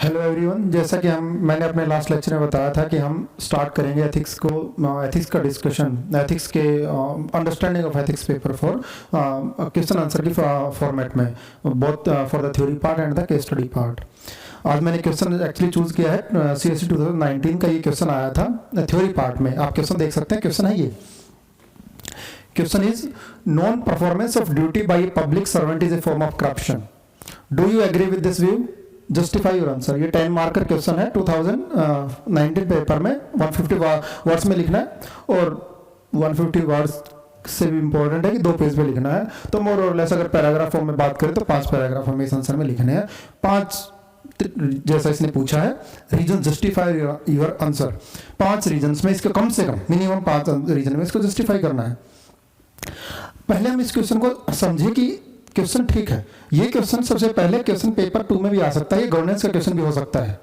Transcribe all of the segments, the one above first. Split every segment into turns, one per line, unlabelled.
Hello everyone, जैसा कि मैंने अपने लास्ट लेक्चर में बताया था कि हम स्टार्ट करेंगे एथिक्स का डिस्कशन, एथिक्स के understanding of ethics paper for question answer की फॉर्मेट में, both for the theory part and the case study part. आज मैंने क्वेश्चन एक्चुअली चूज किया है CSE 2019 का। ये क्वेश्चन आया था थ्योरी पार्ट में, आप क्वेश्चन देख सकते हैं। क्वेश्चन है ये, question is non performance of duty by a public servant is a form of corruption. Do you agree with this view? Justify your answer. ये 10 मार्कर क्वेश्चन है 2019 पेपर में। 150 वर्ड्स में लिखना है और 150 वर्ड्स से भी इंपॉर्टेंट है कि 2 पेज पे लिखना है। तो मोर और लेस अगर पैराग्राफ फॉर्म में बात करें तो 5 पैराग्राफ हमें इस आंसर में लिखने हैं। 5 जैसा इसने पूछा है, reason justify your answer. 5 reason में इसके कम से कम मिनिमम 5 रीजन में इसको जस्टिफाई करना है। पहले हम इस क्वेश्चन को समझे कि क्वेश्चन ठीक है। ये क्वेश्चन सबसे पहले क्वेश्चन पेपर 2 में भी आ सकता है, ये गवर्नेंस का क्वेश्चन भी हो सकता है।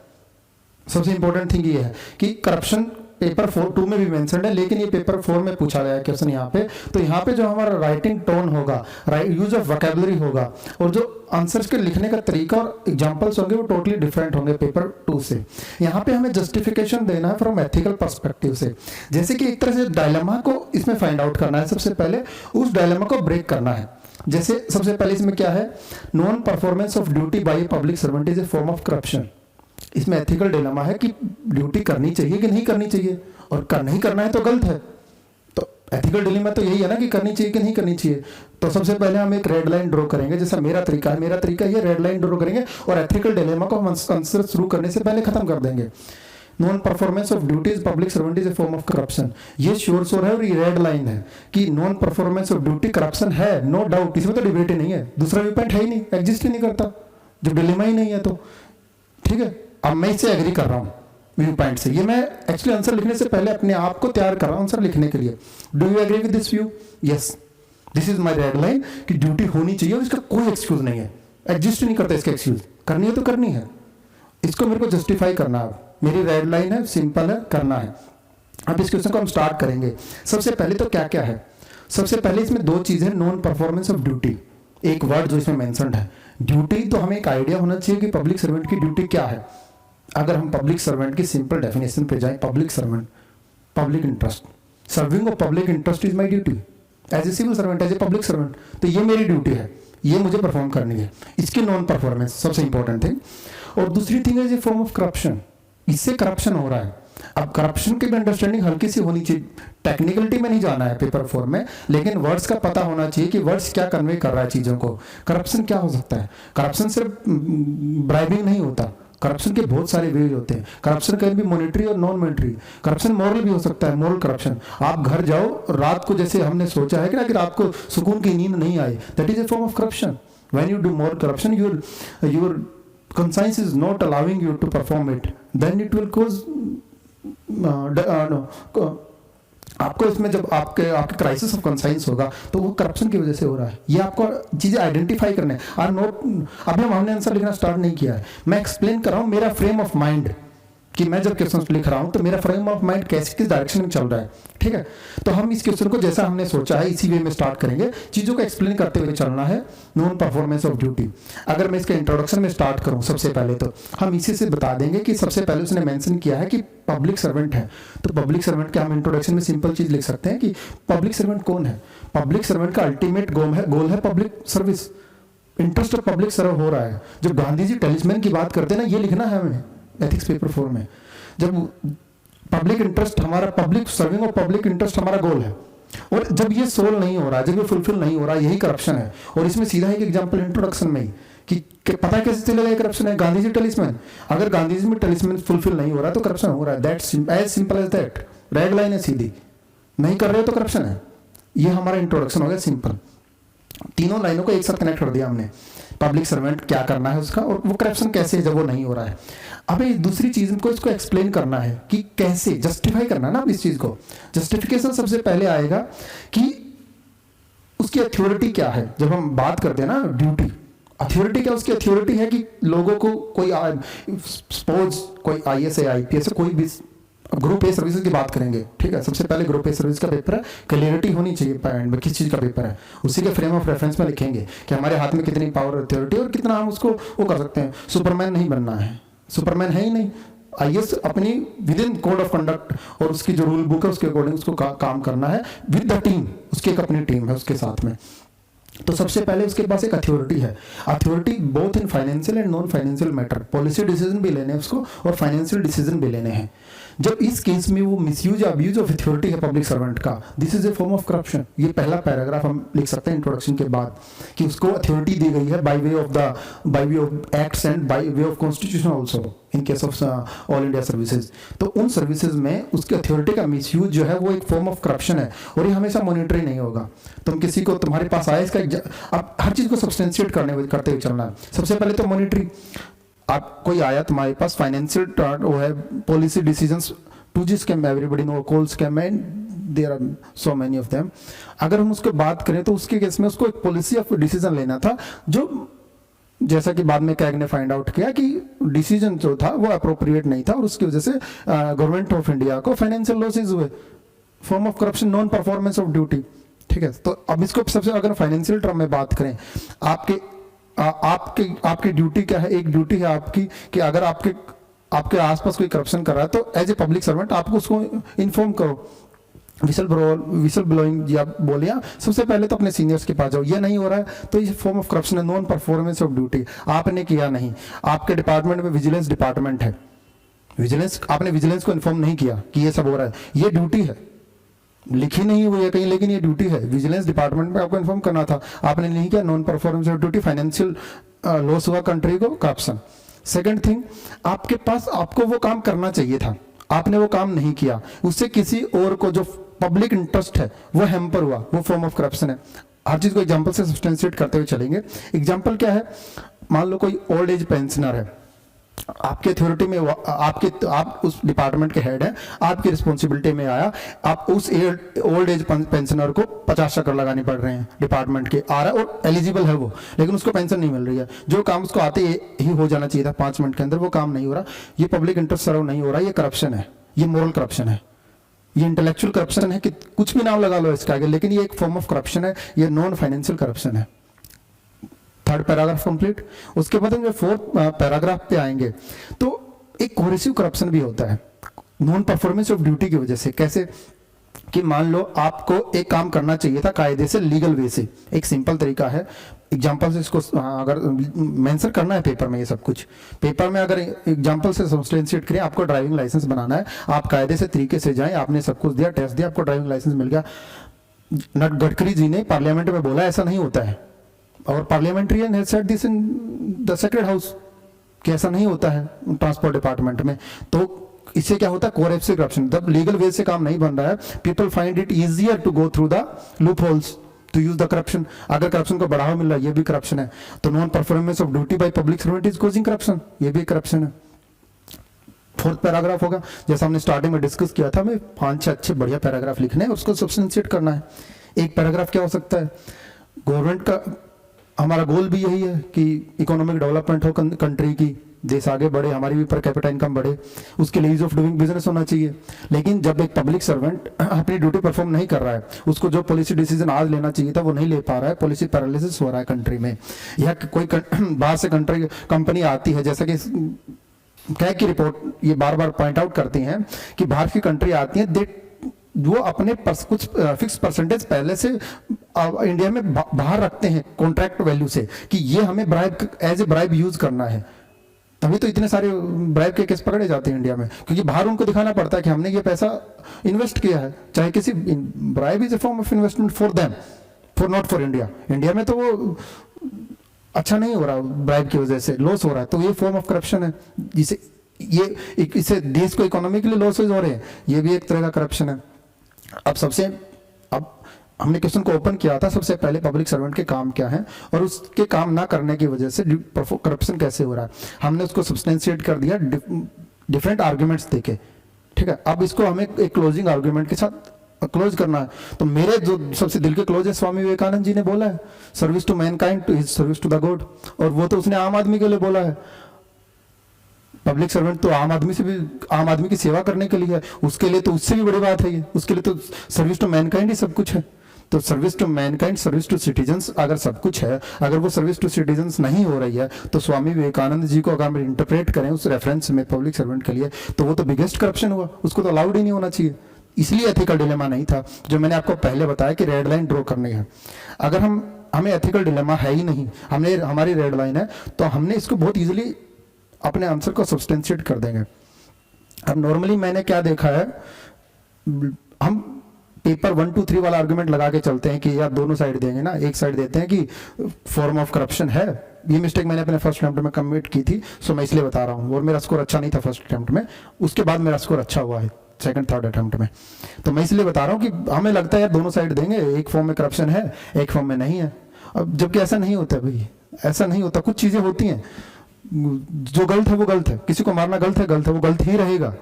सबसे इंपॉर्टेंट थिंग ये है कि करप्शन पेपर 2 में भी मेंशन्ड है, लेकिन ये पेपर 4 में पूछा गया है क्वेश्चन यहाँ पे। तो यहाँ पे जो हमारा राइटिंग टोन होगा, यूज ऑफ वोकैबुलरी होगा, और जो आंसर्स के लिखने का तरीका और एग्जांपल्स होंगे वो टोटली डिफरेंट होंगे पेपर 2 से। यहाँ पे हमें जस्टिफिकेशन देना है फ्रॉम एथिकल पर्सपेक्टिव से। जैसे कि एक तरह से डायलेमा को इसमें फाइंड आउट करना है, सबसे पहले उस डायलेमा को ब्रेक करना है। जैसे सबसे पहले इसमें क्या है, non performance of duty by a public servant is a form of corruption. इसमें एथिकल डिलेमा है कि ड्यूटी करनी चाहिए कि नहीं करनी चाहिए, और नहीं करना है तो गलत है। तो एथिकल डिलेमा तो यही है ना कि करनी चाहिए कि नहीं करनी चाहिए। तो सबसे पहले हम एक रेड लाइन ड्रॉ करेंगे, जैसा मेरा तरीका ये रेड लाइन ड्रॉ करेंगे और एथिकल डिलेमा को हम आंसर शुरू करने से पहले खत्म कर देंगे। Non performance of duties public servant is a form of corruption. ये श्योर है और ये रेड लाइन है कि non performance of duty corruption है, नो डाउट। इसमें तो डिबेट ही नहीं है, दूसरा व्यू पॉइंट है ही नहीं, एग्जिस्ट ही नहीं करता, जब डिलेमा ही नहीं है तो ठीक है। अब मैं इससे एग्री कर रहा हूँ व्यू पॉइंट से। ये मैं एक्चुअली आंसर लिखने से पहले अपने आप को तैयार कर रहा हूँ आंसर लिखने के लिए। Do you agree with this view? Yes, this is my red line कि ड्यूटी होनी चाहिए और इसका कोई एक्सक्यूज नहीं है, एग्जिस्ट नहीं करता इसका एक्सक्यूज। करनी है तो करनी है, इसको मेरे को जस्टिफाई करना है। मेरी रेड लाइन है, सिंपल है, करना है। अब इस क्वेश्चन को हम स्टार्ट करेंगे। सबसे पहले तो क्या क्या है, सबसे पहले इसमें 2 चीजें, नॉन परफॉर्मेंस ऑफ ड्यूटी, एक वर्ड जो इसमें मेंशन्ड है ड्यूटी। तो हमें एक आइडिया होना चाहिए कि पब्लिक सर्वेंट की ड्यूटी क्या है। अगर हम पब्लिक सर्वेंट की सिंपल डेफिनेशन पे जाएं, public servant, public interest, serving of public interest is my duty as a civil servant, as a public servant. तो ये मेरी ड्यूटी है, ये मुझे परफॉर्म करनी है। इसकी नॉन परफॉर्मेंस सबसे इंपॉर्टेंट थिंग। और दूसरी थिंग है फॉर्म ऑफ करप्शन, इससे करप्शन हो रहा है। अब करप्शन की भी अंडरस्टैंडिंग हल्की सी होनी चाहिए, टेक्निकलिटी में नहीं जाना है पेपर 4 में, लेकिन वर्ड्स का पता होना चाहिए कि वर्ड्स क्या कन्वे कर रहा है चीजों को। करप्शन क्या हो सकता है? करप्शन सिर्फ ब्राइबिंग नहीं होता, करप्शन के बहुत सारे वेज होते हैं। करप्शन कैन भी मॉनेटरी और नॉन मॉनेटरी। करप्शन मॉरल भी हो सकता है, मॉरल करप्शन। आप घर जाओ रात को, जैसे हमने सोचा है कि रात को सुकून की नींद नहीं आई, that is a form of corruption. When you do more corruption, your conscience is not allowing you to perform it, then it will cause आपको इसमें जब आपके क्राइसिस ऑफ कंसाइंस होगा तो वो करप्शन की वजह से हो रहा है। ये आपको चीजें आइडेंटिफाई करने आर नोट। अभी हमने आंसर लिखना स्टार्ट नहीं किया है, मैं एक्सप्लेन कर रहा हूँ मेरा फ्रेम ऑफ माइंड कि मैं जब क्वेश्चन लिख रहा हूं तो मेरा फ्रेम ऑफ माइंड कैसे किस डायरेक्शन में चल रहा है। ठीक है, तो हम इस क्वेश्चन को जैसा हमने सोचा है इसी वे में स्टार्ट करेंगे, चीजों को एक्सप्लेन करते हुए चलना है। नॉन परफॉर्मेंस ऑफ ड्यूटी, अगर मैं इसके इंट्रोडक्शन में स्टार्ट करूं सबसे पहले, तो हम इसी से बता देंगे कि सबसे पहले उसने मेंशन किया है कि पब्लिक सर्वेंट है। तो पब्लिक सर्वेंट के हम इंट्रोडक्शन में सिंपल चीज लिख सकते हैं कि पब्लिक सर्वेंट कौन है। पब्लिक सर्वेंट का अल्टीमेट गोल है public service, interest of public serve हो रहा है। जब गांधी जी टेलिस्मैन की बात करते हैं ना, ये लिखना है हमें एथिक्स पेपर 4 में। जब पब्लिक इंटरेस्ट हमारा, पब्लिक सर्विंग और पब्लिक इंटरेस्ट हमारा गोल है, और जब ये सोल नहीं हो रहा, जब ये फुलफिल नहीं हो रहा, यही करप्शन है। और इसमें सीधा एक एग्जांपल इंट्रोडक्शन में ही कि पता कैसे चलेगा ये करप्शन है। गांधी जी टेलिस्मैन, अगर गांधी जी में टेलिस्मैन फुलफिल नहीं हो रहा तो करप्शन हो रहा है। That's as simple as that, red line है सीधी, नहीं कर रहे तो करप्शन है। ये हमारा इंट्रोडक्शन हो गया सिंपल। तीनों लाइनों को एक साथ कनेक्ट कर दिया हमने, पब्लिक सर्वेंट क्या करना है उसका, और वो करप्शन कैसे है जब वो नहीं हो रहा है। अब दूसरी चीज को इसको एक्सप्लेन करना है कि कैसे जस्टिफाई करना है ना। अब इस चीज को जस्टिफिकेशन सबसे पहले आएगा कि उसकी अथॉरिटी क्या है। जब हम बात करते हैं ना ड्यूटी, अथॉरिटी क्या, उसकी अथॉरिटी है कि लोगों को कोई सपोज कोई IAS है, IPS है, कोई भी ग्रुप ए सर्विसेज की बात करेंगे। ठीक है, सबसे पहले ग्रुप ए सर्विस का पेपर है, क्लियरिटी होनी चाहिए पॉइंट में किस चीज का पेपर है, उसी के फ्रेम ऑफ रेफरेंस में लिखेंगे कि हमारे हाथ में कितनी पावर अथॉरिटी और कितना हम उसको वो कर सकते हैं। सुपरमैन नहीं बनना है, सुपरमैन है ही नहीं। आईएएस अपनी with in code of conduct और उसकी जो रूल बुक है उसके अकॉर्डिंग उसको काम करना है विद द टीम, उसकी एक अपनी टीम है उसके साथ में। तो सबसे पहले उसके पास एक अथॉरिटी है, authority both in financial and non financial matter, policy decision भी लेने हैं उसको और फाइनेंशियल डिसीजन भी लेने हैं। जब इस केस में वो मिसयूज अब्यूज ऑफ अथॉरिटी है पब्लिक सर्वेंट का, this is a form of corruption. ये पहला पैराग्राफ हम लिख सकते हैं इंट्रोडक्शन के बाद कि उसको अथॉरिटी दी गई है by way of acts and by way of constitution also in case of all India services. तो उन सर्विसेज में उसके अथॉरिटी का मिसयूज जो है वो एक फॉर्म ऑफ करप्शन है और ये हमेशा मॉनिटरी नहीं होगा। तुम किसी को तुम्हारे पास आए इसका आप हर चीज को सब्सटेंशिएट करते हुए चलना है। सबसे पहले तो मॉनिटरी, आप कोई आया तुम्हारे पास फाइनेंशियल वो है policy decisions, 2G scam everybody know, coal scam and there are so many of them. अगर हम उसके बात करें तो उसके केस में उसको एक पॉलिसी ऑफ डिसीजन लेना था, जो जैसा कि बाद में कैग ने फाइंड आउट किया कि डिसीजन जो था वो अप्रोप्रिएट नहीं था और उसकी वजह से गवर्नमेंट ऑफ इंडिया को फाइनेंशियल लॉसेज हुए, form of corruption, non performance of duty. ठीक है, तो अब इसको सबसे अगर फाइनेंशियल टर्म में बात करें, आपकी ड्यूटी क्या है? एक ड्यूटी है आपकी कि अगर आपके आसपास कोई करप्शन कर रहा है तो एज ए पब्लिक सर्वेंट आपको उसको इन्फॉर्म करो, विसल ब्लोइंग या बोलिए, सबसे पहले तो अपने सीनियर्स के पास जाओ। ये नहीं हो रहा है तो ये फॉर्म ऑफ करप्शन है, नॉन परफॉर्मेंस ऑफ ड्यूटी। आपने किया नहीं, आपके डिपार्टमेंट में विजिलेंस डिपार्टमेंट है, आपने विजिलेंस को इन्फॉर्म नहीं किया कि ये सब हो रहा है, ये ड्यूटी है, लिखी नहीं हुई है कहीं लेकिन ये ड्यूटी है, विजिलेंस डिपार्टमेंट में आपको इन्फॉर्म करना था, आपने नहीं किया, non performance of duty, financial loss हुआ कंट्री को, करप्शन। सेकंड थिंग, आपके पास आपको वो काम करना चाहिए था, आपने वो काम नहीं किया, उससे किसी और को जो पब्लिक इंटरेस्ट है वो हैम्पर हुआ, वो फॉर्म ऑफ करप्शन है। हर चीज को एग्जांपल से सब्सटेंशिएट करते हुए चलेंगे। एग्जांपल क्या है? मान लो कोई ओल्ड एज पेंशनर है, आपके अथॉरिटी में आप उस डिपार्टमेंट के हेड हैं, आपकी रिस्पॉन्सिबिलिटी में आया, आप उस ओल्ड एज पेंशनर को 50 चक्कर लगाने पड़ रहे हैं डिपार्टमेंट के, आ रहा है और एलिजिबल है वो, लेकिन उसको पेंशन नहीं मिल रही है। जो काम उसको आते ही हो जाना चाहिए था 5 मिनट के अंदर, वो काम नहीं हो रहा, ये पब्लिक इंटरेस्ट सर्व नहीं हो रहा, ये करप्शन है, ये मोरल करप्शन है, ये इंटेलेक्चुअल करप्शन है कि कुछ भी नाम लगा लो इसका आगे, लेकिन ये एक फॉर्म ऑफ करप्शन है, ये नॉन फाइनेंशियल करप्शन है। Third paragraph complete. उसके बाद हम फोर्थ पैराग्राफ पे आएंगे तो एक कोहेसिव करप्शन भी होता है नॉन परफॉर्मेंस ऑफ ड्यूटी की वजह से। कैसे कि मान लो आपको एक काम करना चाहिए था कायदे से, लीगल वे से, एक सिंपल तरीका है, एग्जाम्पल से इसको अगर मेंशन करना है पेपर में, ये सब कुछ पेपर में अगर एग्जाम्पल से सब्सटेंशिएट करें, आपको ड्राइविंग लाइसेंस बनाना है, आप कायदे से तरीके से जाएं, आपने सब कुछ दिया, टेस्ट दिया, आपको ड्राइविंग लाइसेंस मिल गया। गडकरी जी ने पार्लियामेंट में बोला ऐसा नहीं होता है, और parliamentarian has said this in the sacred house कि ऐसा नहीं होता है ट्रांसपोर्ट डिपार्टमेंट में। तो इससे क्या होता है? कोहेसिव करप्शन, जब लीगल वे से काम नहीं बन रहा है, people find it easier to go through the loopholes to use the corruption. अगर करप्शन को बढ़ावा मिल रहा है, ये भी करप्शन है। तो non performance of duty by public servant is causing corruption, ये भी करप्शन है। फोर्थ पैराग्राफ होगा, जैसा हमने स्टार्टिंग में डिस्कस किया था, हमें 5-6 अच्छे बढ़िया पैराग्राफ लिखने हैं, उसको सब्सटेंशिएट करना है। एक पैराग्राफ क्या हो सकता है? गवर्नमेंट का हमारा गोल भी यही है कि इकोनॉमिक डेवलपमेंट हो कंट्री की, देश आगे बढ़े, हमारी भी पर कैपिटा इनकम बढ़े, उसके लिए ईज ऑफ डूइंग बिजनेस होना चाहिए। लेकिन जब एक पब्लिक सर्वेंट अपनी ड्यूटी परफॉर्म नहीं कर रहा है, उसको जो पॉलिसी डिसीजन आज लेना चाहिए था वो नहीं ले पा रहा है, पॉलिसी पैरालिसिस हो रहा है कंट्री में, या कोई बाहर से कंपनी आती है, जैसा कि कैग की रिपोर्ट ये बार बार पॉइंट आउट करती हैं कि बाहर की कंट्री आती है, वो अपने कुछ फिक्स परसेंटेज पहले से इंडिया में बाहर रखते हैं कॉन्ट्रैक्ट वैल्यू से, कि ये हमें bribe as a bribe use करना है। तभी तो इतने सारे ब्राइब के केस पकड़े जाते हैं इंडिया में, क्योंकि बाहर उनको दिखाना पड़ता है कि हमने ये पैसा इन्वेस्ट किया है, चाहे किसी bribe is a form of investment for them, for not for India. India में तो वो अच्छा नहीं हो रहा, ब्राइब की वजह से लॉस हो रहा है, तो ये फॉर्म ऑफ करप्शन है, जिसे इससे देश को इकोनॉमिकली लॉसेज हो रहे हैं, ये भी एक तरह का करप्शन है। अब हमने क्वेश्चन को ओपन किया था, सबसे पहले पब्लिक सर्वेंट के काम क्या हैं और उसके काम ना करने की वजह से करप्शन कैसे हो रहा है, हमने उसको सब्सटेंशिएट कर दिया डिफरेंट आर्ग्यूमेंट्स देके। ठीक है, अब इसको हमें एक क्लोजिंग आर्ग्यूमेंट के साथ क्लोज करना है। तो मेरे जो सबसे दिल के क्लोज है, स्वामी विवेकानंद जी ने बोला है, service to mankind to his service to the God, और वो तो उसने आम आदमी के लिए बोला है। पब्लिक सर्वेंट तो आम आदमी की सेवा करने के लिए है, उसके लिए तो उससे भी बड़ी बात है ये, उसके लिए तो सर्विस टू मैनकाइंड ही सब कुछ है। तो service to mankind, service to citizens अगर सब कुछ है, अगर वो सर्विस टू सिटीजन्स नहीं हो रही है, तो स्वामी विवेकानंद जी को अगर हम इंटरप्रेट करें उस रेफरेंस में पब्लिक सर्वेंट के लिए, तो वो तो बिगेस्ट करप्शन हुआ, उसको तो अलाउड ही नहीं होना चाहिए। इसलिए एथिकल डिलेमा नहीं था, जो मैंने आपको पहले बताया कि रेड लाइन ड्रॉ करनी है। अगर हमें एथिकल डिलेमा है ही नहीं, हमारी रेड लाइन है, तो हमने इसको बहुत इजीली अपने आंसर को सब्सटेंशिएट कर देंगे। अब नॉर्मली मैंने क्या देखा है, हम पेपर 1 2 3 वाला आर्गुमेंट लगा के चलते हैं कि यार दोनों साइड देंगे ना, एक साइड देते हैं कि फॉर्म ऑफ करप्शन है। ये मिस्टेक मैंने अपने फर्स्ट अटेम्प्ट में कमिट की थी, सो मैं इसलिए बता रहा हूँ। और मेरा स्कोर अच्छा नहीं था फर्स्ट अटेम्प्ट में, उसके बाद मेरा स्कोर अच्छा हुआ है सेकंड थर्ड अटेम्प्ट में। तो मैं इसलिए बता रहा हूँ कि हमें लगता है यार दोनों साइड देंगे, एक फॉर्म में करप्शन है, एक फॉर्म में नहीं है। अब जबकि ऐसा नहीं होता भाई, ऐसा नहीं होता। कुछ चीजें होती हैं, जो गलत है वो गलत है, किसी को मारना गलत है, वो गलत ही रहेगा,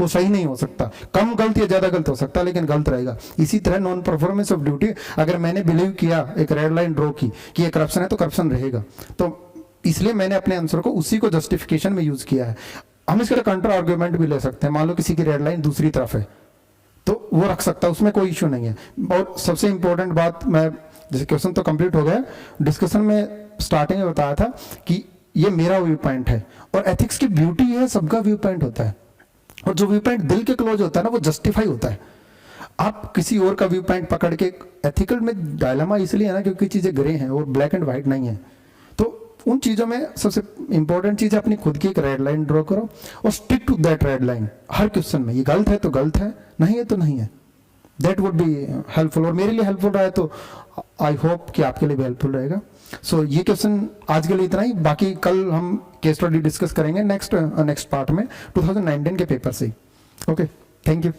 वो सही नहीं हो सकता। कम गलत या ज्यादा गलत हो सकता है, लेकिन गलत रहेगा। इसी तरह नॉन परफॉर्मेंस ऑफ ड्यूटी, अगर मैंने बिलीव किया, एक रेड लाइन ड्रॉ की कि ये करप्शन है, तो करप्शन रहेगा। तो इसलिए मैंने अपने आंसर को उसी को जस्टिफिकेशन में यूज किया है। हम इसका कंट्रा आर्ग्यूमेंट भी ले सकते हैं। मान लो किसी की रेड लाइन दूसरी तरफ है, तो वो रख सकता है, उसमें कोई इश्यू नहीं है। और सबसे इंपॉर्टेंट बात, मैं जैसे क्वेश्चन तो कंप्लीट हो गया, डिस्कशन में स्टार्टिंग में बताया था कि ये मेरा व्यू पॉइंट है, और एथिक्स की ब्यूटी है सबका व्यू पॉइंट होता है, और जो व्यू पॉइंट दिल के क्लोज होता है ना, वो जस्टिफाई होता है। आप किसी और का व्यू पॉइंट पकड़ के, एथिकल में डायलेमा इसलिए है ना क्योंकि चीजें ग्रे हैं और ब्लैक एंड व्हाइट नहीं है। तो उन चीजों में सबसे इंपॉर्टेंट चीज है अपनी खुद की एक रेड लाइन ड्रॉ करो और stick to that red line हर क्वेश्चन में। ये गलत है तो गलत है, नहीं है तो नहीं है। दैट वुड बी हेल्पफुल, और मेरे लिए हेल्पफुल रहा है, तो आई होप कि आपके लिए भी हेल्पफुल रहेगा। सो ये क्वेश्चन आज के लिए इतना ही। बाकी कल हम केस स्टडी डिस्कस करेंगे नेक्स्ट पार्ट में 2019 के पेपर से। Okay, thank you.